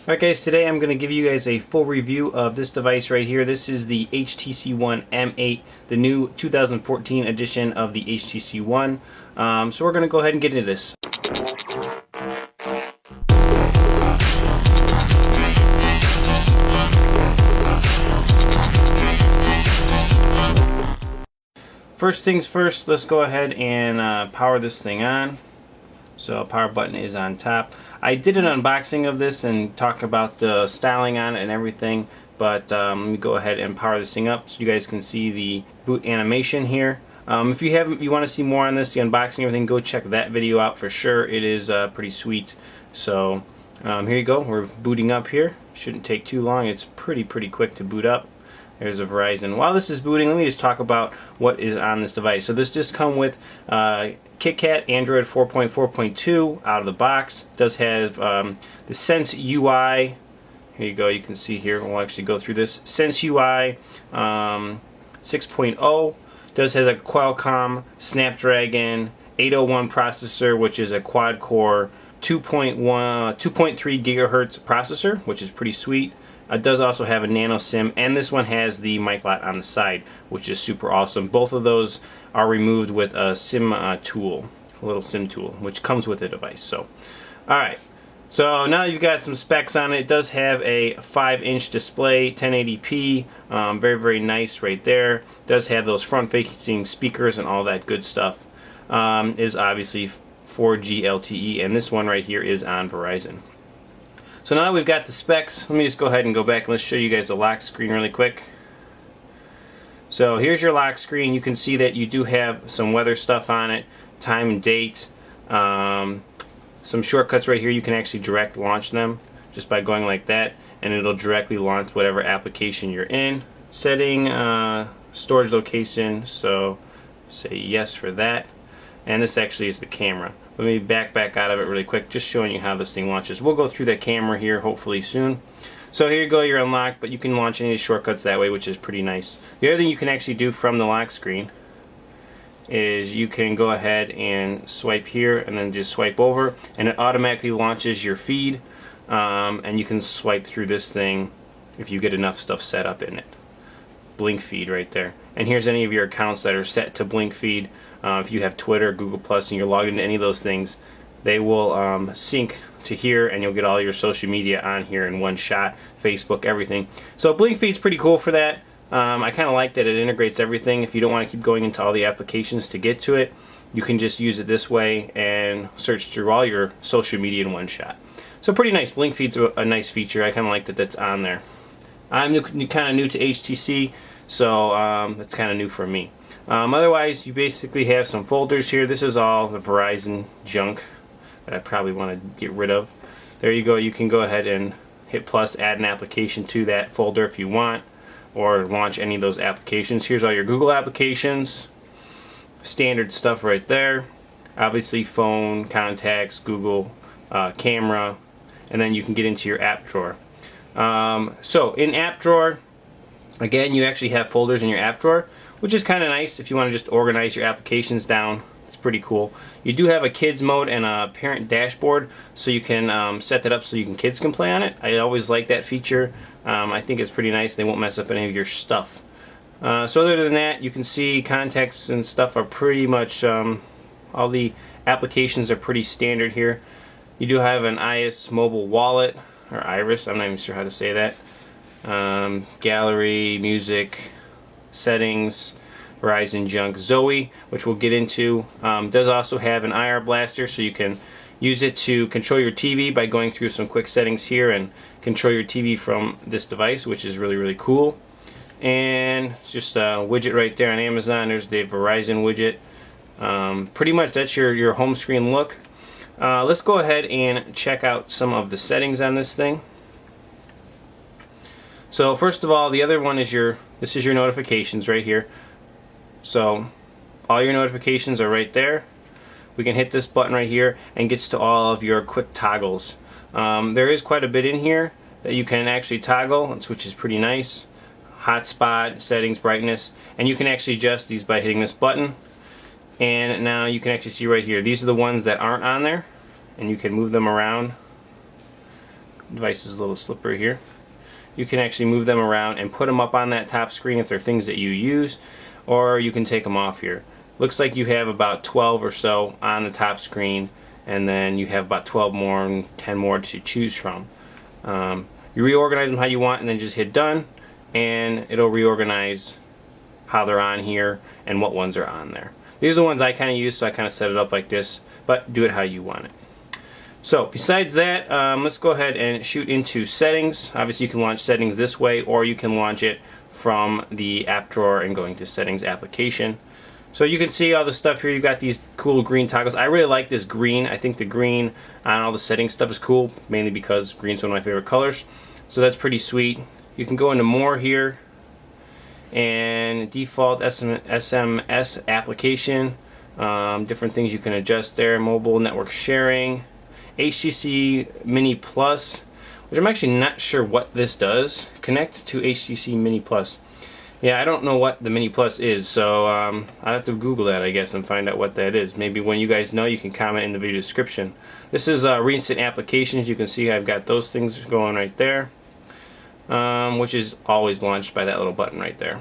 Alright guys, today I'm going to give you guys a full review of this device right here. This is the HTC One M8, the new 2014 edition of the HTC One. So we're going to go ahead and get into this. First things first, let's go ahead and power this thing on. So power button is on top. I did an unboxing of this and talk about the styling on it and everything, but let me go ahead and power this thing up so you guys can see the boot animation here. If you want to see more on this, the unboxing and everything, go check that video out for sure. It is pretty sweet. So here you go. We're booting up here. Shouldn't take too long. It's pretty quick to boot up. There's a Verizon. While this is booting, let me just talk about what is on this device. So this just comes with KitKat Android 4.4.2 out of the box. It does have the Sense UI. Here you go. You can see here. We'll actually go through this. Sense UI 6.0 does have a Qualcomm Snapdragon 801 processor, which is a quad-core 2.3 gigahertz processor, which is pretty sweet. It does also have a nano SIM, and this one has the mic slot on the side, which is super awesome. Both of those are removed with a SIM tool, a little SIM tool, which comes with the device. So, alright. So now you've got some specs on it. It does have a 5-inch display, 1080p, very nice right there. It does have those front-facing speakers and all that good stuff. Is obviously 4G LTE, and this one right here is on Verizon. So now that we've got the specs, let me just go ahead and go back and let's show you guys the lock screen really quick. So here's your lock screen. You can see that you do have some weather stuff on it, time and date, some shortcuts right here. You can actually direct launch them just by going like that, and it'll directly launch whatever application you're in. Setting storage location, so say yes for that. And this actually is the camera. Let me back out of it really quick, just showing you how this thing launches. We'll go through that camera here hopefully soon. So here you go, you're unlocked, but you can launch any of the shortcuts that way, which is pretty nice. The other thing you can actually do from the lock screen is you can go ahead and swipe here and then just swipe over, and it automatically launches your feed, and you can swipe through this thing if you get enough stuff set up in it. Blink feed right there. And here's any of your accounts that are set to blink feed. If you have Twitter, Google Plus, and you're logged into any of those things, they will sync to here, and you'll get all your social media on here in one shot. Facebook, everything. So blink feed's pretty cool for that. I kind of like that it integrates everything. If you don't want to keep going into all the applications to get to it, you can just use it this way and search through all your social media in one shot. So pretty nice. Blink feed's a nice feature. I kind of like that that's on there. I'm kind of new to HTC, so it's kind of new for me. Otherwise, you basically have some folders here. This is all the Verizon junk that I probably want to get rid of. There you go. You can go ahead and hit plus, add an application to that folder if you want, or launch any of those applications. Here's all your Google applications. Standard stuff right there. Obviously phone, contacts, Google, camera, and then you can get into your app drawer. So in app drawer, again, you actually have folders in your app drawer, which is kind of nice if you want to just organize your applications down. It's pretty cool. You do have a kids mode and a parent dashboard, so you can set that up so kids can play on it. I always like that feature. I think it's pretty nice. They won't mess up any of your stuff. So other than that, you can see contacts and stuff are pretty much, all the applications are pretty standard here. You do have an iOS mobile wallet, or Iris, I'm not even sure how to say that. Gallery, music, settings, Verizon junk, Zoe, which we'll get into. Does also have an IR blaster, so you can use it to control your TV by going through some quick settings here and control your TV from this device, which is really cool. And just a widget right there on Amazon. There's the Verizon widget. Pretty much that's your home screen look. Let's go ahead and check out some of the settings on this thing. So first of all, the other one is this is your notifications right here. So all your notifications are right there. We can hit this button right here and gets to all of your quick toggles. There is quite a bit in here that you can actually toggle, which is pretty nice. Hotspot, settings, brightness, and you can actually adjust these by hitting this button. And now you can actually see right here, these are the ones that aren't on there, and you can move them around device is a little slippery here. You can actually move them around and put them up on that top screen if they're things that you use, or you can take them off here. Looks like you have about 12 or so on the top screen, and then you have about 12 more and 10 more to choose from. You reorganize them how you want and then just hit done, and it'll reorganize how they're on here and what ones are on there. These are the ones I kind of use, so I kind of set it up like this, but do it how you want it. So besides that, let's go ahead and shoot into settings. Obviously you can launch settings this way, or you can launch it from the app drawer and going to settings application. So you can see all the stuff here. You've got these cool green toggles. I really like this green. I think the green on all the settings stuff is cool, mainly because green's one of my favorite colors. So that's pretty sweet. You can go into more here, and default SMS application, different things you can adjust there. Mobile network sharing, HTC Mini Plus, which I'm actually not sure what this does. Connect to HTC Mini Plus. Yeah, I don't know what the Mini Plus is, so I'll have to Google that, I guess, and find out what that is. Maybe when you guys know, you can comment in the video description. This is recent applications. You can see I've got those things going right there, which is always launched by that little button right there.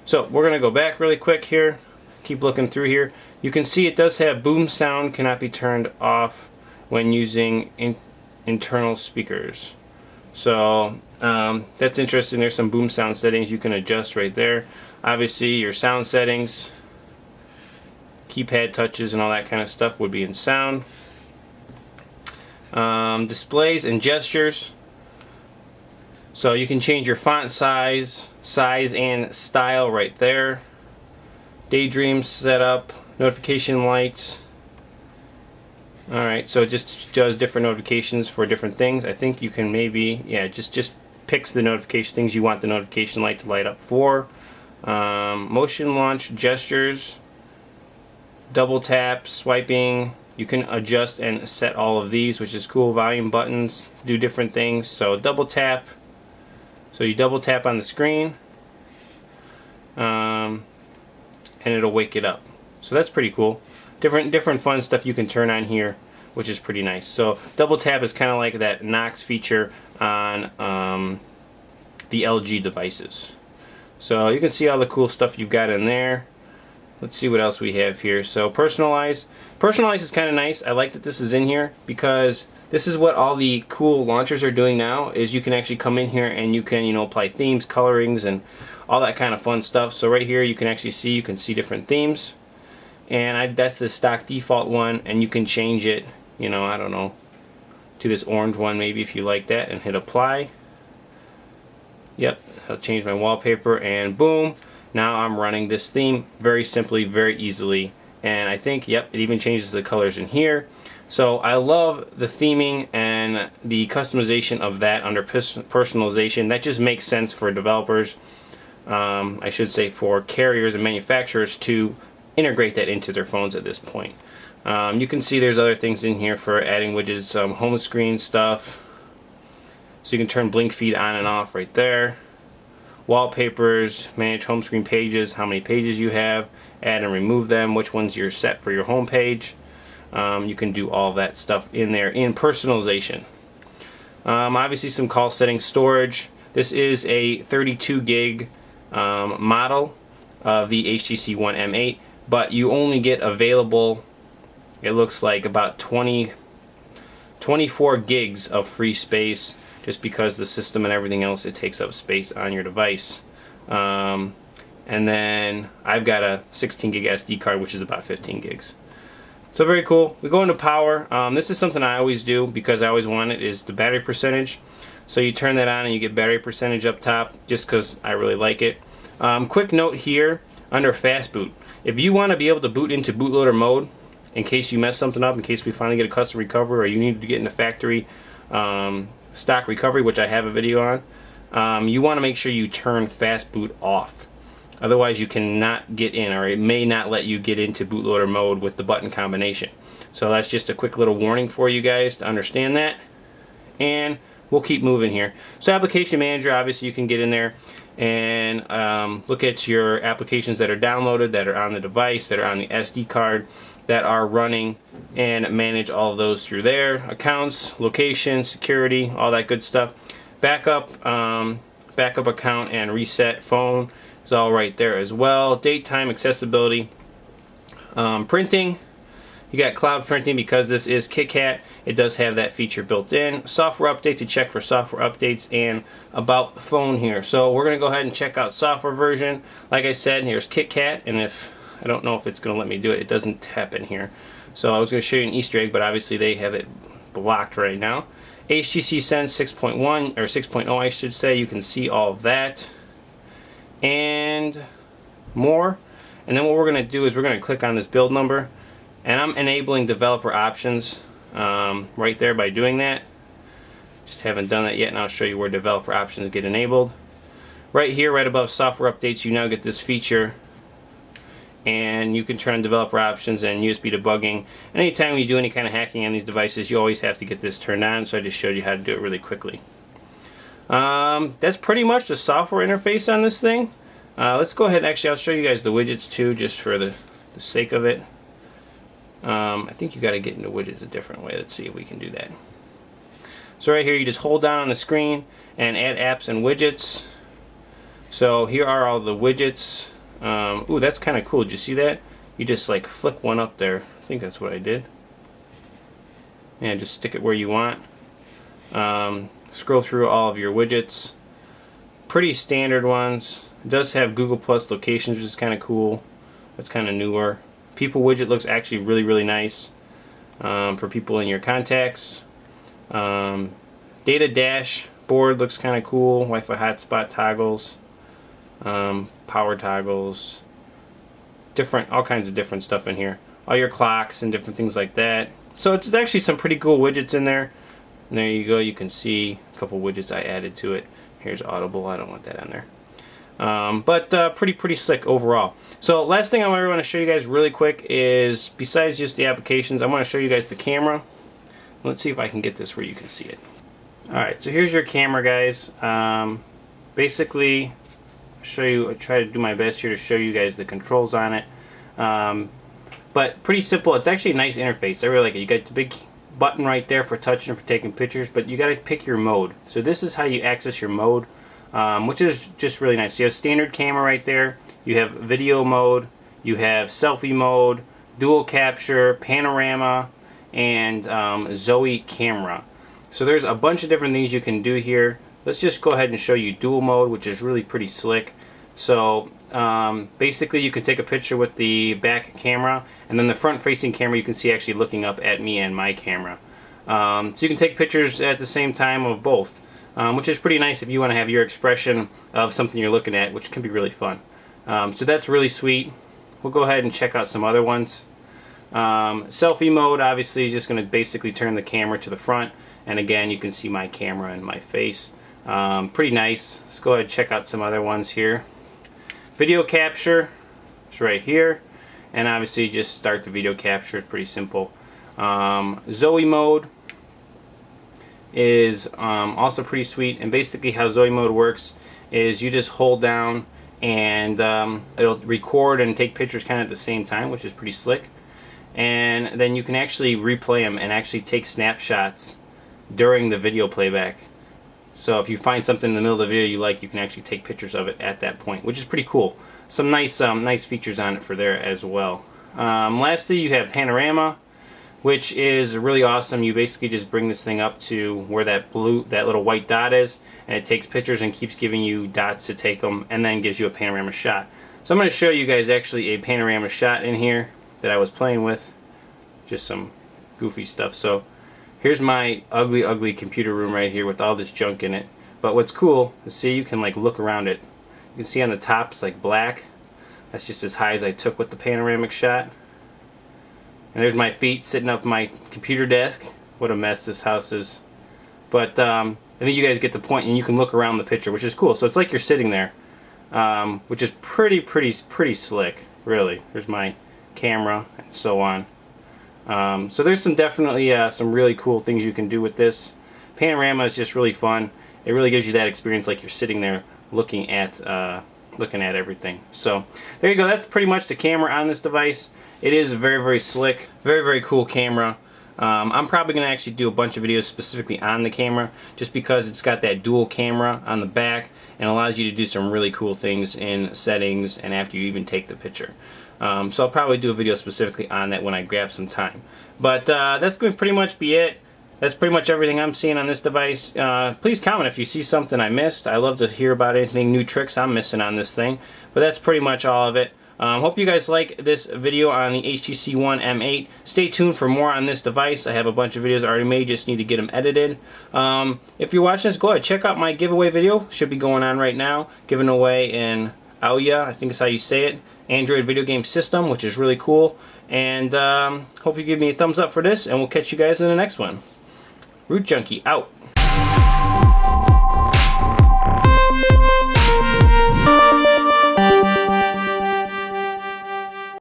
So we're going to go back really quick here. Keep looking through here. You can see it does have boom sound, cannot be turned off when using internal speakers. So that's interesting. There's some boom sound settings you can adjust right there. Obviously your sound settings, keypad touches and all that kind of stuff would be in sound. Displays and gestures. So you can change your font size and style right there. Daydream setup, notification lights. Alright, so it just does different notifications for different things. I think you can maybe, yeah, just picks the notification things you want the notification light to light up for. Motion launch gestures, double tap, swiping. You can adjust and set all of these, which is cool. Volume buttons do different things. So double tap. So you double tap on the screen, and it'll wake it up. So that's pretty cool. Different fun stuff you can turn on here, which is pretty nice. So double tap is kind of like that Knox feature on the LG devices. So you can see all the cool stuff you've got in there. Let's see what else we have here. So personalize. Personalize is kind of nice. I like that this is in here because this is what all the cool launchers are doing now, is you can actually come in here and you can, apply themes, colorings, and all that kind of fun stuff. So right here you can actually see, different themes. And that's the stock default one, and you can change it, I don't know, to this orange one maybe if you like that, and hit apply. Yep, I'll change my wallpaper, and boom, now I'm running this theme very simply, very easily. And I think, yep, it even changes the colors in here. So I love the theming and the customization of that under personalization. That just makes sense for developers, I should say for carriers and manufacturers to integrate that into their phones at this point. You can see there's other things in here for adding widgets, home screen stuff. So you can turn blink feed on and off right there. Wallpapers, manage home screen pages, how many pages you have, add and remove them, which ones you're set for your home page. You can do all that stuff in there in personalization. Obviously some call settings, storage. This is a 32 gig model of the HTC One M8, but you only get available, it looks like, about 24 gigs of free space, just because the system and everything else, it takes up space on your device. And then I've got a 16 gig SD card, which is about 15 gigs. So very cool. We go into power. This is something I always do because I always want it, is the battery percentage. So you turn that on and you get battery percentage up top, just because I really like it. Quick note here, under fast boot. If you want to be able to boot into bootloader mode, in case you mess something up, in case we finally get a custom recovery, or you need to get into factory stock recovery, which I have a video on, you want to make sure you turn fast boot off. Otherwise you cannot get in, or it may not let you get into bootloader mode with the button combination. So that's just a quick little warning for you guys to understand that. And we'll keep moving here. So application manager, obviously you can get in there and look at your applications that are downloaded, that are on the device, that are on the SD card. that are running and manage all of those through there. Accounts, location, security, all that good stuff. Backup, backup account and reset phone is all right there as well. Date, time, accessibility. Printing, you got cloud printing because this is KitKat. It does have that feature built in. Software update to check for software updates, and about the phone here. So we're going to go ahead and check out software version. Like I said, here's KitKat, and if I don't know if it's going to let me do it. It doesn't happen here. So I was going to show you an Easter egg, but obviously they have it blocked right now. HTC Sense 6.1 or 6.0, I should say. You can see all of that and more. And then what we're going to do is we're going to click on this build number, and I'm enabling developer options right there by doing that. Just haven't done that yet, and I'll show you where developer options get enabled. Right here, right above software updates, you now get this feature, and you can turn on developer options and USB debugging. Anytime you do any kind of hacking on these devices, you always have to get this turned on, so I just showed you how to do it really quickly. That's pretty much the software interface on this thing. Let's go ahead, actually I'll show you guys the widgets too, just for the sake of it. I think you got to get into widgets a different way. Let's see if we can do that. So right here you just hold down on the screen and add apps and widgets. So here are all the widgets. Ooh, that's kind of cool. Did you see that? You just like flick one up there. I think that's what I did. And just stick it where you want. Scroll through all of your widgets. Pretty standard ones. It does have Google Plus locations, which is kind of cool. That's kind of newer. People widget looks actually really, really nice for people in your contacts. Data dashboard looks kind of cool. Wi-Fi hotspot toggles. Power toggles, all kinds of different stuff in here. All your clocks and different things like that. So it's actually some pretty cool widgets in there. And there you go. You can see a couple widgets I added to it. Here's Audible. I don't want that on there. But pretty slick overall. So last thing I want to show you guys really quick is, besides just the applications, I want to show you guys the camera. Let's see if I can get this where you can see it. Alright, so here's your camera, guys. Basically, I try to do my best here to show you guys the controls on it. But pretty simple. It's actually a nice interface. I really like it. You got the big button right there for touching and for taking pictures, but you got to pick your mode. So this is how you access your mode, which is just really nice. You have standard camera right there. You have video mode. You have selfie mode, dual capture, panorama, and Zoe camera. So there's a bunch of different things you can do here. Let's just go ahead and show you dual mode, which is really pretty slick. So basically you can take a picture with the back camera, and then the front facing camera you can see actually looking up at me and my camera. So you can take pictures at the same time of both, which is pretty nice if you want to have your expression of something you're looking at, which can be really fun. So that's really sweet. We'll go ahead and check out some other ones. Selfie mode obviously is just going to basically turn the camera to the front, and again you can see my camera and my face. Pretty nice. Let's go ahead and check out some other ones here. Video capture is right here, and obviously just start the video capture. It's pretty simple. Zoe mode is also pretty sweet, and basically how Zoe mode works is you just hold down and it'll record and take pictures kind of at the same time, which is pretty slick. And then you can actually replay them and actually take snapshots during the video playback. So if you find something in the middle of the video you like, you can actually take pictures of it at that point, which is pretty cool. Some nice features on it for there as well. Lastly, you have panorama, which is really awesome. You basically just bring this thing up to where that little white dot is, and it takes pictures and keeps giving you dots to take them, and then gives you a panorama shot. So I'm going to show you guys actually a panorama shot in here that I was playing with. Just some goofy stuff. So here's my ugly computer room right here with all this junk in it. But what's cool is, see, you can like look around it. You can see on the top it's like black. That's just as high as I took with the panoramic shot. And there's my feet sitting up my computer desk. What a mess this house is. But I think you guys get the point, and you can look around the picture, which is cool. So it's like you're sitting there, which is pretty slick, really. There's my camera and so on. So there's definitely some really cool things you can do with this. Panorama is just really fun. It really gives you that experience like you're sitting there looking at everything. So there you go. That's pretty much the camera on this device. It is very, very slick, very, very cool camera. I'm probably going to actually do a bunch of videos specifically on the camera, just because it's got that dual camera on the back and allows you to do some really cool things in settings and after you even take the picture. So I'll probably do a video specifically on that when I grab some time. But that's going to pretty much be it. That's pretty much everything I'm seeing on this device. Please comment if you see something I missed. I love to hear about anything, new tricks I'm missing on this thing. But that's pretty much all of it. Hope you guys like this video on the HTC One M8. Stay tuned for more on this device. I have a bunch of videos already made, just need to get them edited. If you're watching this, go ahead, check out my giveaway video. Should be going on right now. Giving away an Ouya, I think is how you say it, Android video game system, which is really cool. And hope you give me a thumbs up for this, and we'll catch you guys in the next one. Root Junkie out.